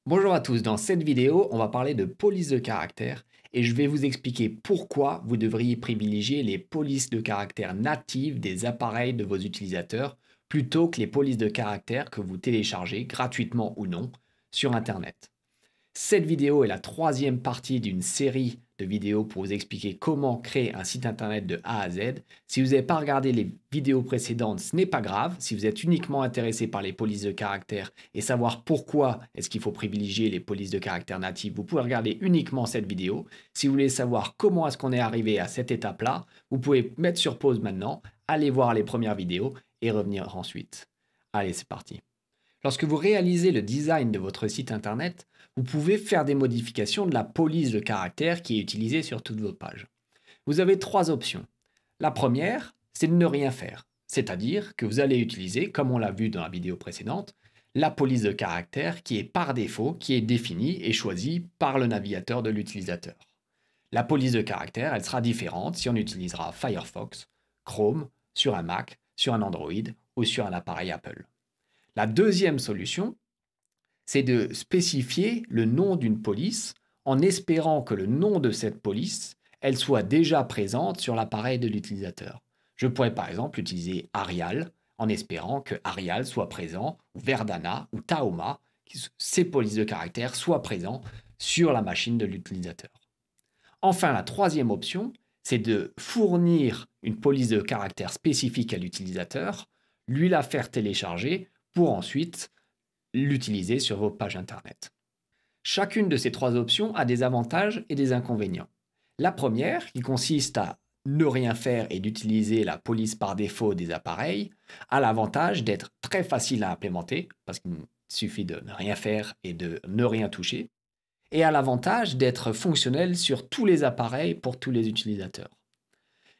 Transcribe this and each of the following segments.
Bonjour à tous, dans cette vidéo, on va parler de police de caractère et je vais vous expliquer pourquoi vous devriez privilégier les polices de caractère natives des appareils de vos utilisateurs plutôt que les polices de caractère que vous téléchargez gratuitement ou non sur Internet. Cette vidéo est la troisième partie d'une série de vidéos pour vous expliquer comment créer un site internet de A à Z. Si vous n'avez pas regardé les vidéos précédentes, ce n'est pas grave. Si vous êtes uniquement intéressé par les polices de caractère et savoir pourquoi est-ce qu'il faut privilégier les polices de caractère natives, vous pouvez regarder uniquement cette vidéo. Si vous voulez savoir comment est-ce qu'on est arrivé à cette étape-là, vous pouvez mettre sur pause maintenant, aller voir les premières vidéos et revenir ensuite. Allez, c'est parti. Lorsque vous réalisez le design de votre site internet, vous pouvez faire des modifications de la police de caractère qui est utilisée sur toutes vos pages. Vous avez trois options. La première, c'est de ne rien faire, c'est-à-dire que vous allez utiliser, comme on l'a vu dans la vidéo précédente, la police de caractère qui est par défaut, qui est définie et choisie par le navigateur de l'utilisateur. La police de caractère, elle sera différente si on utilisera Firefox, Chrome, sur un Mac, sur un Android ou sur un appareil Apple. La deuxième solution, c'est de spécifier le nom d'une police en espérant que le nom de cette police, elle soit déjà présente sur l'appareil de l'utilisateur. Je pourrais par exemple utiliser Arial en espérant que Arial soit présent, ou Verdana ou Taoma, ces polices de caractère soient présents sur la machine de l'utilisateur. Enfin, la troisième option, c'est de fournir une police de caractère spécifique à l'utilisateur, lui la faire télécharger pour ensuite l'utiliser sur vos pages Internet. Chacune de ces trois options a des avantages et des inconvénients. La première, qui consiste à ne rien faire et d'utiliser la police par défaut des appareils, a l'avantage d'être très facile à implémenter, parce qu'il suffit de ne rien faire et de ne rien toucher, et a l'avantage d'être fonctionnel sur tous les appareils pour tous les utilisateurs.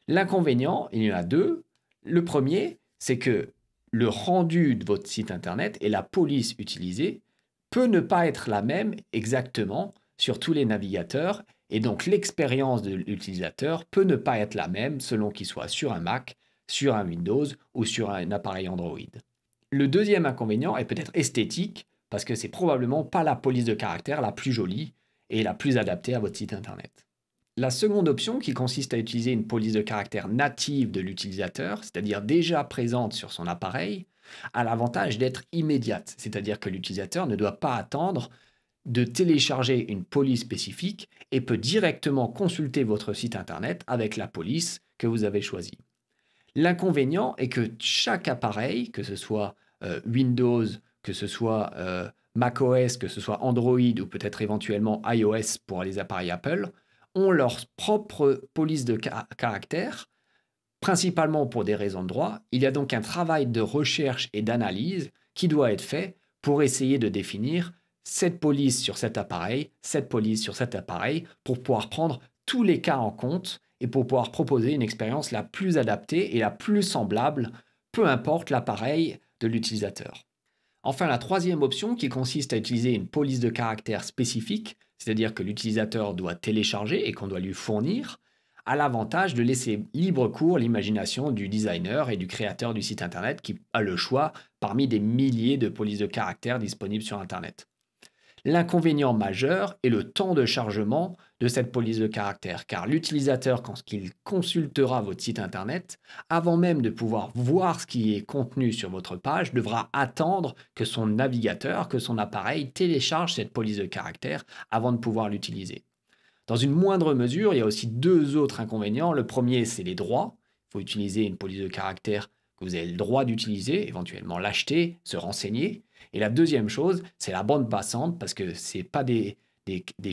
L'inconvénient, il y en a deux. Le premier, c'est que le rendu de votre site internet et la police utilisée peut ne pas être la même exactement sur tous les navigateurs et donc l'expérience de l'utilisateur peut ne pas être la même selon qu'il soit sur un Mac, sur un Windows ou sur un appareil Android. Le deuxième inconvénient est peut-être esthétique parce que c'est probablement pas la police de caractère la plus jolie et la plus adaptée à votre site internet. La seconde option, qui consiste à utiliser une police de caractère native de l'utilisateur, c'est-à-dire déjà présente sur son appareil, a l'avantage d'être immédiate, c'est-à-dire que l'utilisateur ne doit pas attendre de télécharger une police spécifique et peut directement consulter votre site internet avec la police que vous avez choisie. L'inconvénient est que chaque appareil, que ce soit Windows, que ce soit macOS, que ce soit Android ou peut-être éventuellement iOS pour les appareils Apple, ont leur propre police de caractère, principalement pour des raisons de droit. Il y a donc un travail de recherche et d'analyse qui doit être fait pour essayer de définir cette police sur cet appareil, cette police sur cet appareil, pour pouvoir prendre tous les cas en compte et pour pouvoir proposer une expérience la plus adaptée et la plus semblable, peu importe l'appareil de l'utilisateur. Enfin, la troisième option, qui consiste à utiliser une police de caractère spécifique, c'est-à-dire que l'utilisateur doit télécharger et qu'on doit lui fournir, a l'avantage de laisser libre cours l'imagination du designer et du créateur du site internet qui a le choix parmi des milliers de polices de caractère disponibles sur internet. L'inconvénient majeur est le temps de chargement de cette police de caractère, car l'utilisateur, quand il consultera votre site internet, avant même de pouvoir voir ce qui est contenu sur votre page, devra attendre que son navigateur, que son appareil télécharge cette police de caractère avant de pouvoir l'utiliser. Dans une moindre mesure, il y a aussi deux autres inconvénients. Le premier, c'est les droits. Il faut utiliser une police de caractère que vous avez le droit d'utiliser, éventuellement l'acheter, se renseigner. Et la deuxième chose, c'est la bande passante, parce que ce pas des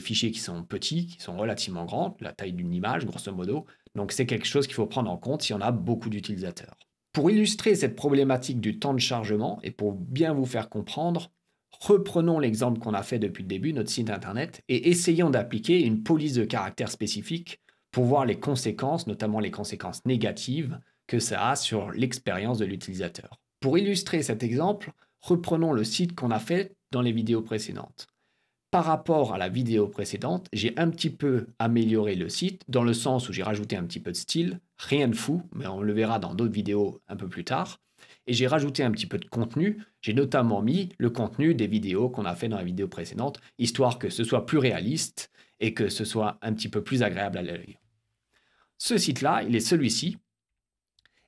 fichiers qui sont petits, qui sont relativement grands, la taille d'une image, grosso modo. Donc c'est quelque chose qu'il faut prendre en compte si on a beaucoup d'utilisateurs. Pour illustrer cette problématique du temps de chargement, et pour bien vous faire comprendre, reprenons l'exemple qu'on a fait depuis le début, notre site internet, et essayons d'appliquer une police de caractère spécifique pour voir les conséquences, notamment les conséquences négatives que ça a sur l'expérience de l'utilisateur. Pour illustrer cet exemple, reprenons le site qu'on a fait dans les vidéos précédentes. Par rapport à la vidéo précédente, j'ai un petit peu amélioré le site dans le sens où j'ai rajouté un petit peu de style, rien de fou, mais on le verra dans d'autres vidéos un peu plus tard. et j'ai rajouté un petit peu de contenu. J'ai notamment mis le contenu des vidéos qu'on a fait dans la vidéo précédente, histoire que ce soit plus réaliste et que ce soit un petit peu plus agréable à l'œil. Ce site-là, il est celui-ci.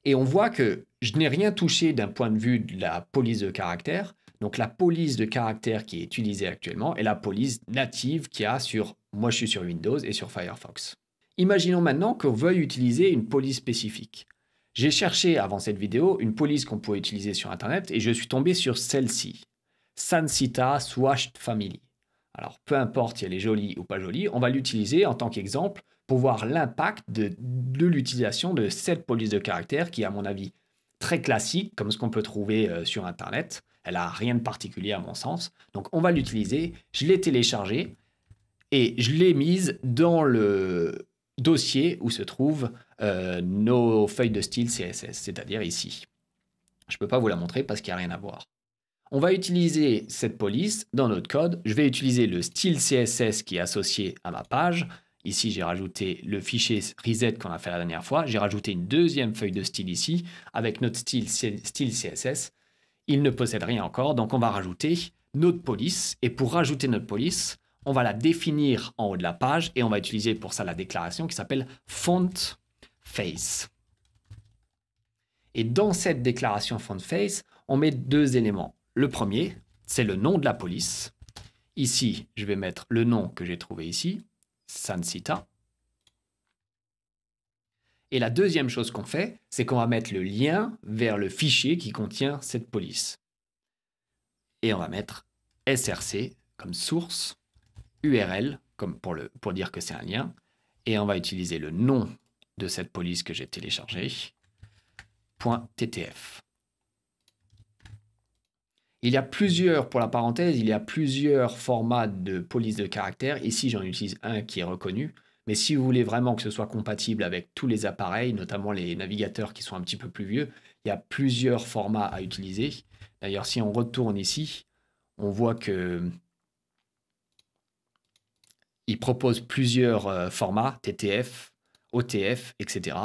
Et on voit que je n'ai rien touché d'un point de vue de la police de caractère. Donc la police de caractère qui est utilisée actuellement est la police native qu'il y a sur, moi je suis sur Windows et sur Firefox. Imaginons maintenant qu'on veuille utiliser une police spécifique. J'ai cherché avant cette vidéo une police qu'on pouvait utiliser sur Internet et je suis tombé sur celle-ci, Sansita Swashed Family. Alors peu importe si elle est jolie ou pas jolie, on va l'utiliser en tant qu'exemple pour voir l'impact de l'utilisation de cette police de caractère qui est à mon avis très classique comme ce qu'on peut trouver sur Internet. Elle n'a rien de particulier à mon sens. Donc on va l'utiliser, je l'ai téléchargée et je l'ai mise dans le dossier où se trouvent nos feuilles de style CSS, c'est-à-dire ici. Je ne peux pas vous la montrer parce qu'il n'y a rien à voir. On va utiliser cette police dans notre code. Je vais utiliser le style CSS qui est associé à ma page. Ici, j'ai rajouté le fichier reset qu'on a fait la dernière fois. J'ai rajouté une deuxième feuille de style ici avec notre style CSS. Il ne possède rien encore, donc on va rajouter notre police. Et pour rajouter notre police, on va la définir en haut de la page et on va utiliser pour ça la déclaration qui s'appelle font face. Et dans cette déclaration font face, on met deux éléments. Le premier, c'est le nom de la police. Ici, je vais mettre le nom que j'ai trouvé ici, Sansita. Et la deuxième chose qu'on fait, c'est qu'on va mettre le lien vers le fichier qui contient cette police. Et on va mettre src comme source, URL comme pour dire que c'est un lien. Et on va utiliser le nom de cette police que j'ai téléchargée, .ttf. Il y a plusieurs, pour la parenthèse, il y a plusieurs formats de police de caractère. Ici, j'en utilise un qui est reconnu. Mais si vous voulez vraiment que ce soit compatible avec tous les appareils, notamment les navigateurs qui sont un petit peu plus vieux, il y a plusieurs formats à utiliser. D'ailleurs, si on retourne ici, on voit que il propose plusieurs formats, TTF, OTF, etc.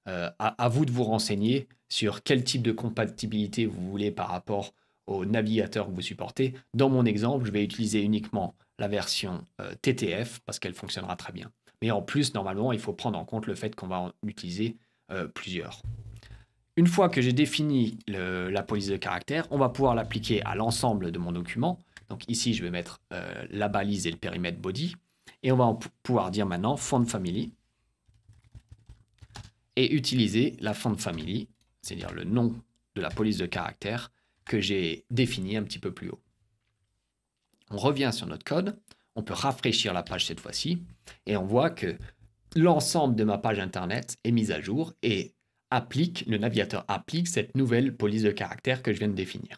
À vous de vous renseigner sur quel type de compatibilité vous voulez par rapport au navigateur que vous supportez. Dans mon exemple, je vais utiliser uniquement la version TTF parce qu'elle fonctionnera très bien. Mais en plus, normalement, il faut prendre en compte le fait qu'on va en utiliser plusieurs. Une fois que j'ai défini la police de caractère, on va pouvoir l'appliquer à l'ensemble de mon document. Donc ici, je vais mettre la balise et le périmètre body. Et on va pouvoir dire maintenant font family et utiliser la font family, c'est-à-dire le nom de la police de caractère que j'ai défini un petit peu plus haut. On revient sur notre code, on peut rafraîchir la page cette fois-ci et on voit que l'ensemble de ma page internet est mis à jour et le navigateur applique cette nouvelle police de caractère que je viens de définir.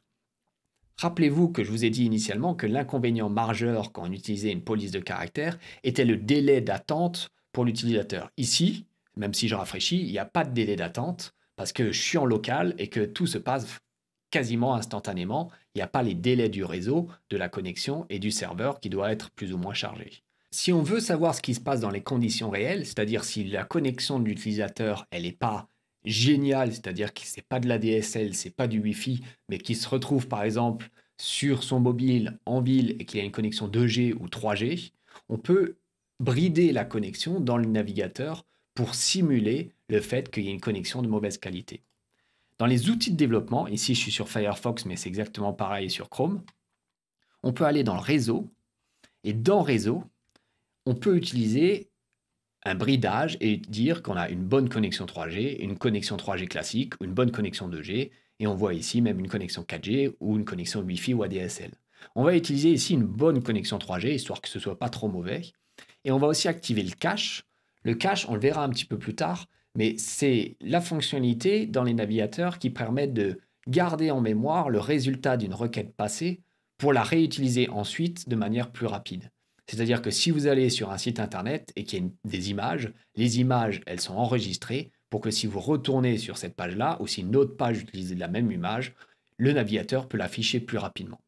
Rappelez-vous que je vous ai dit initialement que l'inconvénient majeur quand on utilisait une police de caractère était le délai d'attente pour l'utilisateur. Ici, même si je rafraîchis, il n'y a pas de délai d'attente parce que je suis en local et que tout se passe quasiment instantanément. Il n'y a pas les délais du réseau, de la connexion et du serveur qui doit être plus ou moins chargé. Si on veut savoir ce qui se passe dans les conditions réelles, c'est-à-dire si la connexion de l'utilisateur elle n'est pas géniale, c'est-à-dire que ce n'est pas de la DSL, ce n'est pas du Wi-Fi, mais qui se retrouve par exemple sur son mobile en ville et qu'il y a une connexion 2G ou 3G, on peut brider la connexion dans le navigateur pour simuler le fait qu'il y ait une connexion de mauvaise qualité. Dans les outils de développement, ici je suis sur Firefox, mais c'est exactement pareil sur Chrome, on peut aller dans le réseau, et dans réseau, on peut utiliser un bridage et dire qu'on a une bonne connexion 3G, une connexion 3G classique ou une bonne connexion 2G, et on voit ici même une connexion 4G ou une connexion Wi-Fi ou ADSL. On va utiliser ici une bonne connexion 3G, histoire que ce ne soit pas trop mauvais, et on va aussi activer le cache. Le cache, on le verra un petit peu plus tard, mais c'est la fonctionnalité dans les navigateurs qui permet de garder en mémoire le résultat d'une requête passée pour la réutiliser ensuite de manière plus rapide. C'est-à-dire que si vous allez sur un site internet et qu'il y a des images, les images, elles sont enregistrées pour que si vous retournez sur cette page-là ou si une autre page utilise la même image, le navigateur peut l'afficher plus rapidement.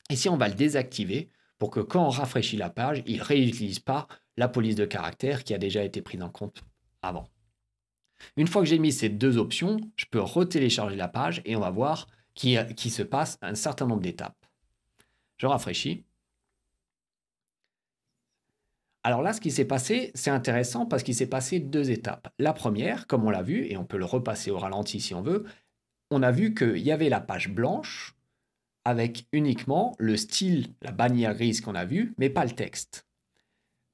Ici, on va le désactiver pour que quand on rafraîchit la page, il ne réutilise pas la police de caractère qui a déjà été prise en compte avant. Une fois que j'ai mis ces deux options, je peux retélécharger la page et on va voir qu'il se passe un certain nombre d'étapes. Je rafraîchis. Alors là, ce qui s'est passé, c'est intéressant parce qu'il s'est passé deux étapes. La première, comme on l'a vu, et on peut le repasser au ralenti si on veut, on a vu qu'il y avait la page blanche avec uniquement le style, la bannière grise qu'on a vue, mais pas le texte.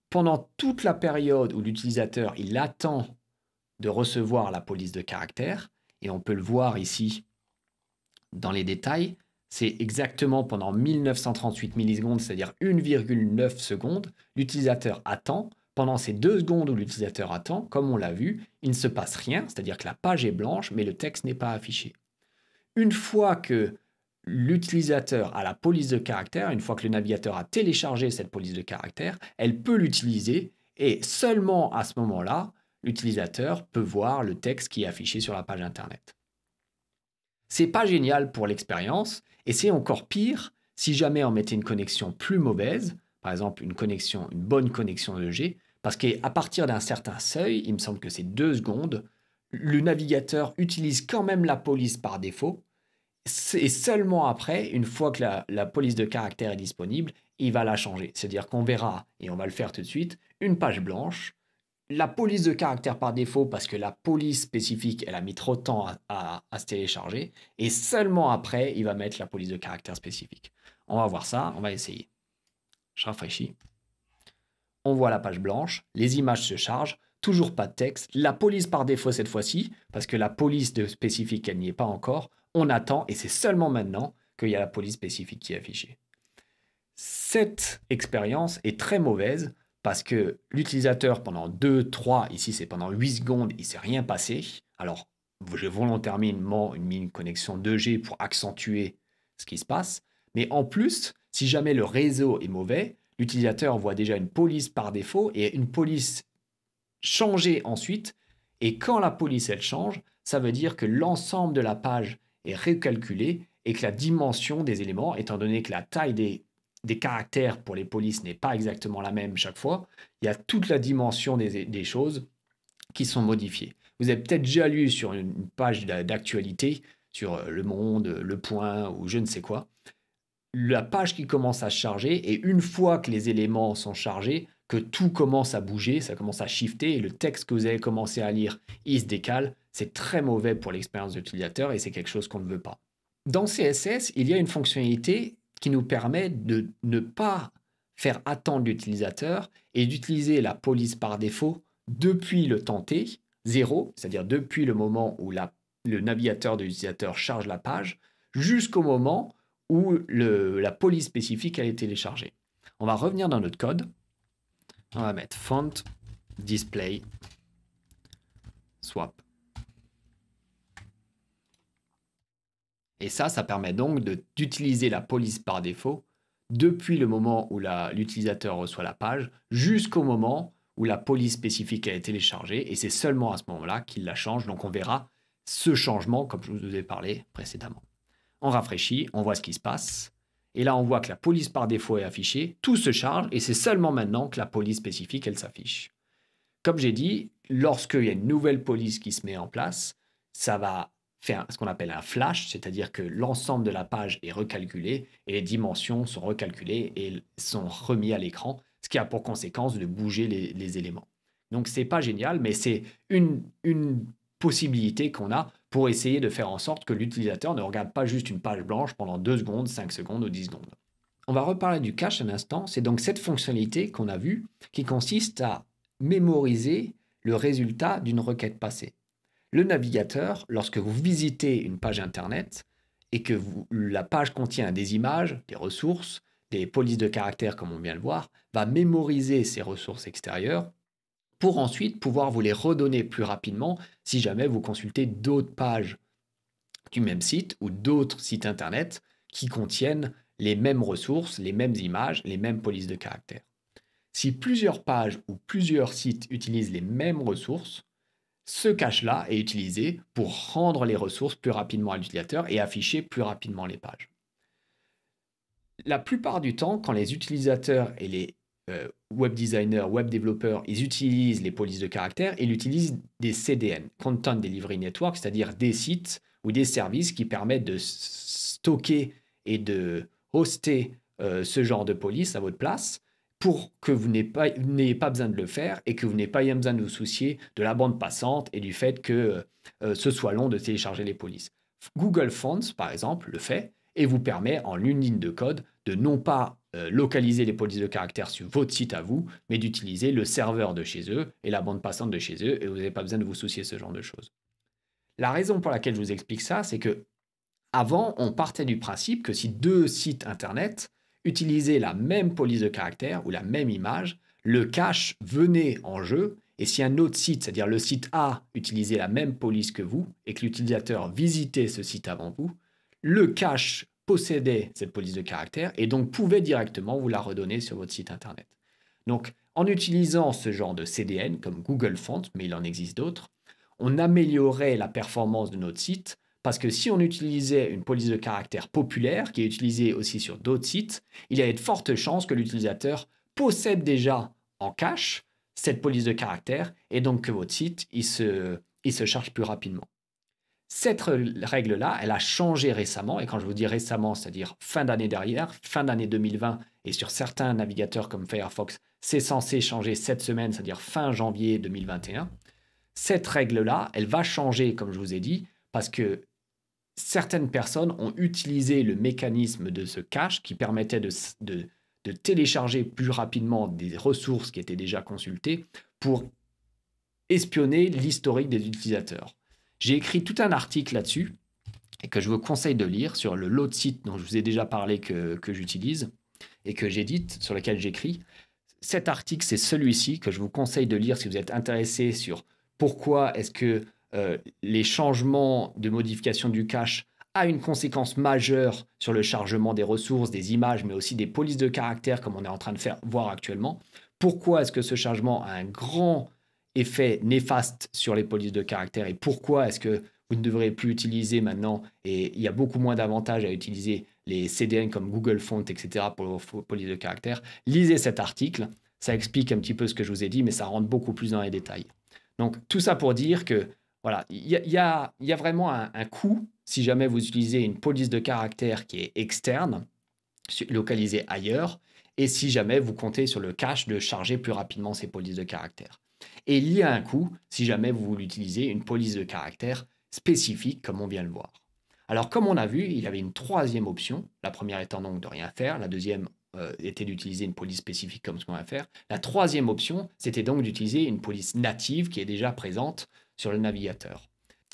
Pendant toute la période où l'utilisateur il attend de recevoir la police de caractère, et on peut le voir ici dans les détails, c'est exactement pendant 1938 millisecondes, c'est-à-dire 1,9 secondes, l'utilisateur attend. Pendant ces 2 secondes où l'utilisateur attend, comme on l'a vu, il ne se passe rien, c'est-à-dire que la page est blanche, mais le texte n'est pas affiché. Une fois que l'utilisateur a la police de caractère, une fois que le navigateur a téléchargé cette police de caractère, elle peut l'utiliser et seulement à ce moment-là, l'utilisateur peut voir le texte qui est affiché sur la page Internet. C'est pas génial pour l'expérience et c'est encore pire si jamais on mettait une connexion plus mauvaise, par exemple une bonne connexion 2G, parce qu'à partir d'un certain seuil, il me semble que c'est 2 secondes, le navigateur utilise quand même la police par défaut et seulement après, une fois que la police de caractère est disponible, il va la changer. C'est-à-dire qu'on verra, et on va le faire tout de suite, une page blanche, la police de caractère par défaut parce que la police spécifique, elle a mis trop de temps à se télécharger. Et seulement après, il va mettre la police de caractère spécifique. On va voir ça, on va essayer. Je rafraîchis. On voit la page blanche, les images se chargent, toujours pas de texte. La police par défaut cette fois-ci, parce que la police de spécifique, elle n'y est pas encore. On attend et c'est seulement maintenant qu'il y a la police spécifique qui est affichée. Cette expérience est très mauvaise parce que l'utilisateur, pendant 2, 3, ici c'est pendant 8 secondes, il ne s'est rien passé. Alors, j'ai volontairement mis une connexion 2G pour accentuer ce qui se passe. Mais en plus, si jamais le réseau est mauvais, l'utilisateur voit déjà une police par défaut et une police changer ensuite. Et quand la police, elle change, ça veut dire que l'ensemble de la page est recalculé et que la dimension des éléments, étant donné que la taille des caractères pour les polices n'est pas exactement la même chaque fois, il y a toute la dimension des choses qui sont modifiées. Vous avez peut-être déjà lu sur une page d'actualité, sur Le Monde, Le Point ou je ne sais quoi, la page qui commence à se charger et une fois que les éléments sont chargés, que tout commence à bouger, ça commence à shifter et le texte que vous avez commencé à lire, il se décale. C'est très mauvais pour l'expérience de l'utilisateur et c'est quelque chose qu'on ne veut pas. Dans CSS, il y a une fonctionnalité qui nous permet de ne pas faire attendre l'utilisateur et d'utiliser la police par défaut depuis le temps t, 0, c'est-à-dire depuis le moment où le navigateur de l'utilisateur charge la page, jusqu'au moment où la police spécifique elle est téléchargée. On va revenir dans notre code. On va mettre font display swap. Et ça permet donc d'utiliser la police par défaut depuis le moment où l'utilisateur reçoit la page jusqu'au moment où la police spécifique est téléchargée. Et c'est seulement à ce moment-là qu'il la change. Donc on verra ce changement comme je vous ai parlé précédemment. On rafraîchit, on voit ce qui se passe. Et là, on voit que la police par défaut est affichée. Tout se charge et c'est seulement maintenant que la police spécifique, elle s'affiche. Comme j'ai dit, lorsqu'il y a une nouvelle police qui se met en place, ça va faire ce qu'on appelle un flash, c'est-à-dire que l'ensemble de la page est recalculé et les dimensions sont recalculées et sont remis à l'écran, ce qui a pour conséquence de bouger les éléments. Donc, ce n'est pas génial, mais c'est une possibilité qu'on a pour essayer de faire en sorte que l'utilisateur ne regarde pas juste une page blanche pendant 2 secondes, 5 secondes ou 10 secondes. On va reparler du cache un instant. C'est donc cette fonctionnalité qu'on a vue qui consiste à mémoriser le résultat d'une requête passée. Le navigateur, lorsque vous visitez une page Internet et que la page contient des images, des ressources, des polices de caractères comme on vient de le voir, va mémoriser ces ressources extérieures pour ensuite pouvoir vous les redonner plus rapidement si jamais vous consultez d'autres pages du même site ou d'autres sites Internet qui contiennent les mêmes ressources, les mêmes images, les mêmes polices de caractères. Si plusieurs pages ou plusieurs sites utilisent les mêmes ressources, ce cache-là est utilisé pour rendre les ressources plus rapidement à l'utilisateur et afficher plus rapidement les pages. La plupart du temps, quand les utilisateurs et les web designers, web développeurs, ils utilisent les polices de caractère et ils utilisent des CDN, Content Delivery Network, c'est-à-dire des sites ou des services qui permettent de stocker et de hoster ce genre de police à votre place pour que vous n'ayez pas besoin de le faire et que vous n'ayez pas besoin de vous soucier de la bande passante et du fait que ce soit long de télécharger les polices. Google Fonts, par exemple, le fait et vous permet en une ligne de code de non pas localiser les polices de caractère sur votre site à vous, mais d'utiliser le serveur de chez eux et la bande passante de chez eux et vous n'avez pas besoin de vous soucier de ce genre de choses. La raison pour laquelle je vous explique ça, c'est que avant, on partait du principe que si deux sites internet utilisaient la même police de caractère ou la même image, le cache venait en jeu et si un autre site, c'est-à-dire le site A, utilisait la même police que vous et que l'utilisateur visitait ce site avant vous, le cache possédait cette police de caractère et donc pouvait directement vous la redonner sur votre site internet. Donc, en utilisant ce genre de CDN comme Google Fonts, mais il en existe d'autres, on améliorait la performance de notre site parce que si on utilisait une police de caractère populaire qui est utilisée aussi sur d'autres sites, il y avait de fortes chances que l'utilisateur possède déjà en cache cette police de caractère et donc que votre site il se charge plus rapidement. Cette règle-là, elle a changé récemment, et quand je vous dis récemment, c'est-à-dire fin d'année dernière, fin d'année 2020, et sur certains navigateurs comme Firefox, c'est censé changer cette semaine, c'est-à-dire fin janvier 2021. Cette règle-là, elle va changer, comme je vous ai dit, parce que certaines personnes ont utilisé le mécanisme de ce cache qui permettait de télécharger plus rapidement des ressources qui étaient déjà consultées pour espionner l'historique des utilisateurs. J'ai écrit tout un article là-dessus et que je vous conseille de lire sur le lot de sites dont je vous ai déjà parlé que j'utilise et que j'édite, sur lequel j'écris. Cet article, c'est celui-ci que je vous conseille de lire si vous êtes intéressé sur pourquoi est-ce que les changements de modification du cache a une conséquence majeure sur le chargement des ressources, des images, mais aussi des polices de caractère comme on est en train de voir actuellement. Pourquoi est-ce que ce changement a un grand effet néfaste sur les polices de caractère et pourquoi est-ce que vous ne devrez plus utiliser maintenant et il y a beaucoup moins d'avantages à utiliser les CDN comme Google Fonts, etc. pour vos polices de caractère. Lisez cet article, ça explique un petit peu ce que je vous ai dit, mais ça rentre beaucoup plus dans les détails. Donc tout ça pour dire que voilà, il y a vraiment un coût si jamais vous utilisez une police de caractère qui est externe, localisée ailleurs, et si jamais vous comptez sur le cache de charger plus rapidement ces polices de caractère. Et il y a un coût si jamais vous voulez utiliser une police de caractère spécifique comme on vient le voir. Alors comme on a vu, il y avait une troisième option, la première étant donc de rien faire, la deuxième était d'utiliser une police spécifique comme ce qu'on va faire. La troisième option, c'était donc d'utiliser une police native qui est déjà présente sur le navigateur.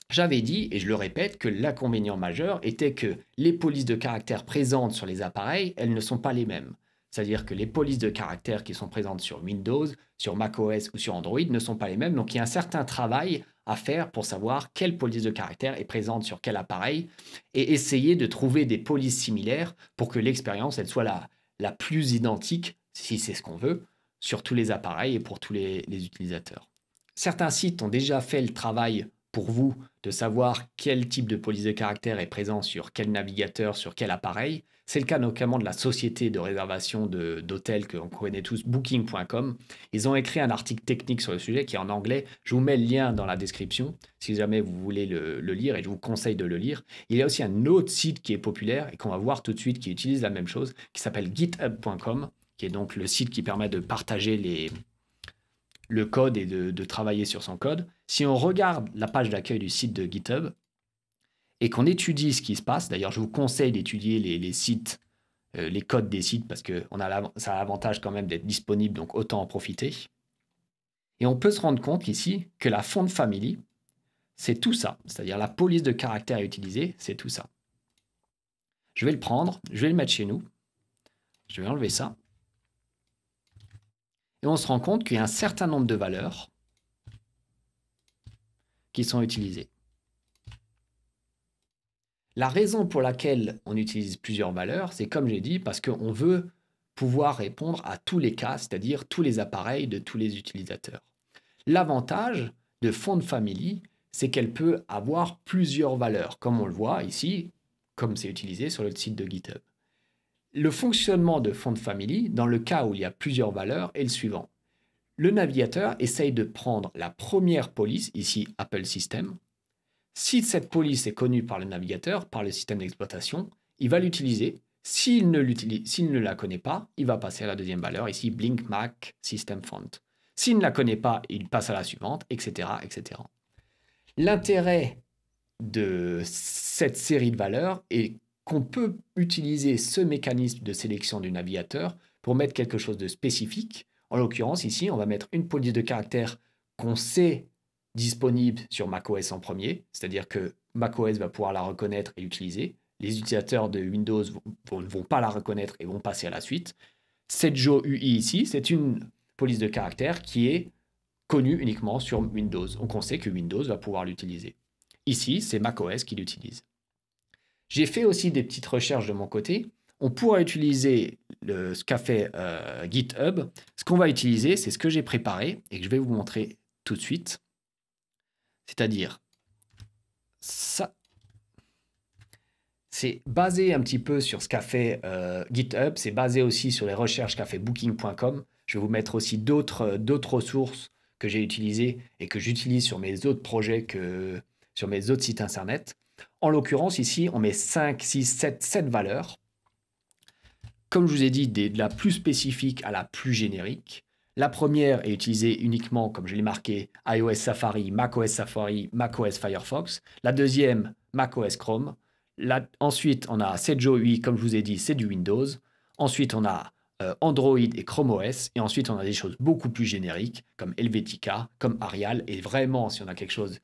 J'avais dit, et je le répète, que l'inconvénient majeur était que les polices de caractère présentes sur les appareils, elles ne sont pas les mêmes. C'est-à-dire que les polices de caractère qui sont présentes sur Windows, sur macOS ou sur Android ne sont pas les mêmes. Donc il y a un certain travail à faire pour savoir quelle police de caractère est présente sur quel appareil et essayer de trouver des polices similaires pour que l'expérience elle soit la plus identique, si c'est ce qu'on veut, sur tous les appareils et pour tous les utilisateurs. Certains sites ont déjà fait le travail pour vous de savoir quel type de police de caractère est présent sur quel navigateur, sur quel appareil. C'est le cas notamment de la société de réservation d'hôtels que l'on connaît tous, Booking.com. Ils ont écrit un article technique sur le sujet qui est en anglais. Je vous mets le lien dans la description si jamais vous voulez le lire et je vous conseille de le lire. Il y a aussi un autre site qui est populaire et qu'on va voir tout de suite qui utilise la même chose, qui s'appelle github.com, qui est donc le site qui permet de partager le code et de travailler sur son code. Si on regarde la page d'accueil du site de GitHub et qu'on étudie ce qui se passe, d'ailleurs je vous conseille d'étudier les sites, les codes des sites parce que ça a l'avantage quand même d'être disponible, donc autant en profiter. Et on peut se rendre compte ici que la font family, c'est tout ça, c'est-à-dire la police de caractère utilisée, c'est tout ça. Je vais le prendre, je vais le mettre chez nous, je vais enlever ça. Et on se rend compte qu'il y a un certain nombre de valeurs qui sont utilisées. La raison pour laquelle on utilise plusieurs valeurs, c'est comme j'ai dit, parce qu'on veut pouvoir répondre à tous les cas, c'est-à-dire tous les appareils de tous les utilisateurs. L'avantage de Font Family, c'est qu'elle peut avoir plusieurs valeurs, comme on le voit ici, comme c'est utilisé sur le site de GitHub. Le fonctionnement de font family, dans le cas où il y a plusieurs valeurs, est le suivant. Le navigateur essaye de prendre la première police, ici Apple System. Si cette police est connue par le navigateur, par le système d'exploitation, il va l'utiliser. S'il ne la connaît pas, il va passer à la deuxième valeur, ici Blink Mac System Font. S'il ne la connaît pas, il passe à la suivante, etc., etc. L'intérêt de cette série de valeurs est qu'on peut utiliser ce mécanisme de sélection du navigateur pour mettre quelque chose de spécifique. En l'occurrence, ici, on va mettre une police de caractère qu'on sait disponible sur macOS en premier, c'est-à-dire que macOS va pouvoir la reconnaître et l'utiliser. Les utilisateurs de Windows ne vont pas la reconnaître et vont passer à la suite. Cette UI ici, c'est une police de caractère qui est connue uniquement sur Windows. Donc on sait que Windows va pouvoir l'utiliser. Ici, c'est macOS qui l'utilise. J'ai fait aussi des petites recherches de mon côté. On pourra utiliser ce qu'a fait GitHub. Ce qu'on va utiliser, c'est ce que j'ai préparé et que je vais vous montrer tout de suite. C'est-à-dire ça. C'est basé un petit peu sur ce qu'a fait GitHub. C'est basé aussi sur les recherches qu'a fait Booking.com. Je vais vous mettre aussi d'autres ressources que j'ai utilisées et que j'utilise sur mes autres projets, sur mes autres sites internet. En l'occurrence, ici, on met 5, 6, 7 valeurs. Comme je vous ai dit, de la plus spécifique à la plus générique. La première est utilisée uniquement, comme je l'ai marqué, iOS Safari, macOS Firefox. La deuxième, macOS Chrome. Ensuite, on a Sejo UI, comme je vous ai dit, c'est du Windows. Ensuite, on a Android et Chrome OS. Et ensuite, on a des choses beaucoup plus génériques, comme Helvetica, comme Arial. Et vraiment, si on a quelque chose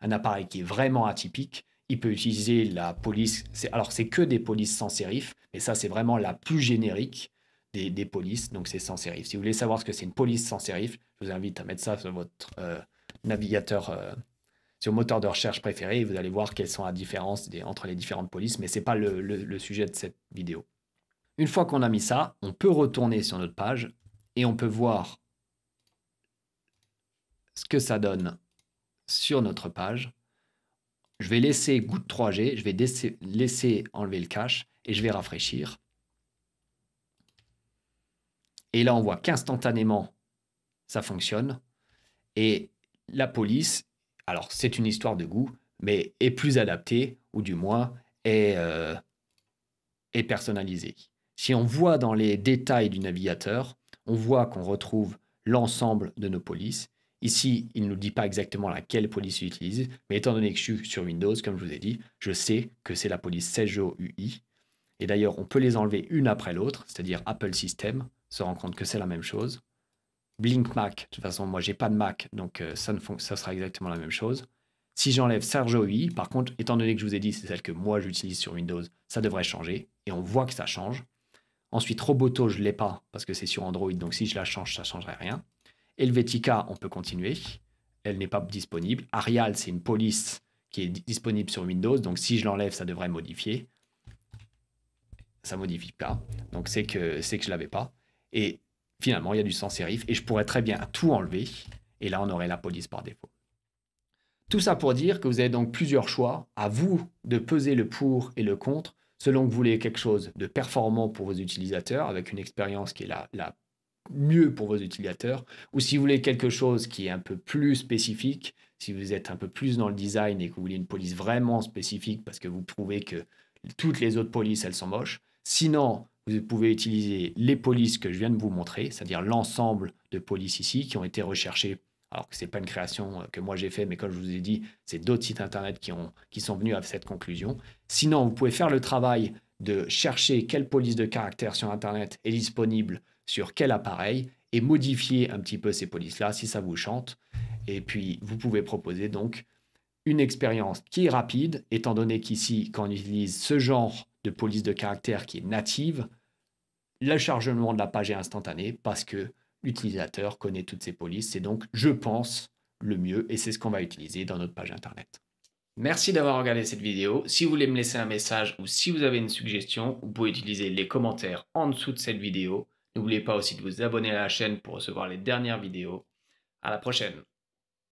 un appareil qui est vraiment atypique, il peut utiliser la police. Alors, c'est que des polices sans sérif, mais ça, c'est vraiment la plus générique des polices, donc c'est sans sérif. Si vous voulez savoir ce que c'est une police sans sérif, je vous invite à mettre ça sur votre navigateur, sur moteur de recherche préféré, et vous allez voir quelles sont la différence entre les différentes polices, mais ce n'est pas le sujet de cette vidéo. Une fois qu'on a mis ça, on peut retourner sur notre page et on peut voir ce que ça donne sur notre page. Je vais laisser Goutte 3G, je vais laisser enlever le cache et je vais rafraîchir. Et là, on voit qu'instantanément, ça fonctionne. Et la police, alors c'est une histoire de goût, mais est plus adaptée, ou du moins est personnalisée. Si on voit dans les détails du navigateur, on voit qu'on retrouve l'ensemble de nos polices. Ici, il ne nous dit pas exactement laquelle police il utilise, mais étant donné que je suis sur Windows, comme je vous ai dit, je sais que c'est la police Sejo UI. Et d'ailleurs, on peut les enlever une après l'autre, c'est-à-dire Apple System se rend compte que c'est la même chose. Blink Mac, de toute façon, moi, j'ai pas de Mac, donc ça sera exactement la même chose. Si j'enlève Sergio UI, par contre, étant donné que je vous ai dit, c'est celle que moi, j'utilise sur Windows, ça devrait changer. Et on voit que ça change. Ensuite, Roboto, je ne l'ai pas parce que c'est sur Android, donc si je la change, ça ne changerait rien. Helvetica, on peut continuer. Elle n'est pas disponible. Arial, c'est une police qui est disponible sur Windows, donc si je l'enlève, ça devrait modifier. Ça ne modifie pas, donc c'est que je ne l'avais pas. Et finalement, il y a du sans sérif, et je pourrais très bien tout enlever, et là, on aurait la police par défaut. Tout ça pour dire que vous avez donc plusieurs choix, à vous de peser le pour et le contre, selon que vous voulez quelque chose de performant pour vos utilisateurs, avec une expérience qui est la mieux pour vos utilisateurs, ou si vous voulez quelque chose qui est un peu plus spécifique, si vous êtes un peu plus dans le design et que vous voulez une police vraiment spécifique parce que vous trouvez que toutes les autres polices, elles sont moches. Sinon, vous pouvez utiliser les polices que je viens de vous montrer, c'est-à-dire l'ensemble de polices ici qui ont été recherchées. Alors que ce n'est pas une création que moi j'ai fait, mais comme je vous ai dit, c'est d'autres sites internet qui sont venus à cette conclusion. Sinon, vous pouvez faire le travail de chercher quelle police de caractère sur internet est disponible sur quel appareil et modifier un petit peu ces polices-là si ça vous chante. Et puis, vous pouvez proposer donc une expérience qui est rapide, étant donné qu'ici, quand on utilise ce genre de police de caractère qui est native, le chargement de la page est instantané parce que l'utilisateur connaît toutes ces polices. C'est donc, je pense, le mieux et c'est ce qu'on va utiliser dans notre page internet. Merci d'avoir regardé cette vidéo. Si vous voulez me laisser un message ou si vous avez une suggestion, vous pouvez utiliser les commentaires en dessous de cette vidéo. N'oubliez pas aussi de vous abonner à la chaîne pour recevoir les dernières vidéos. À la prochaine.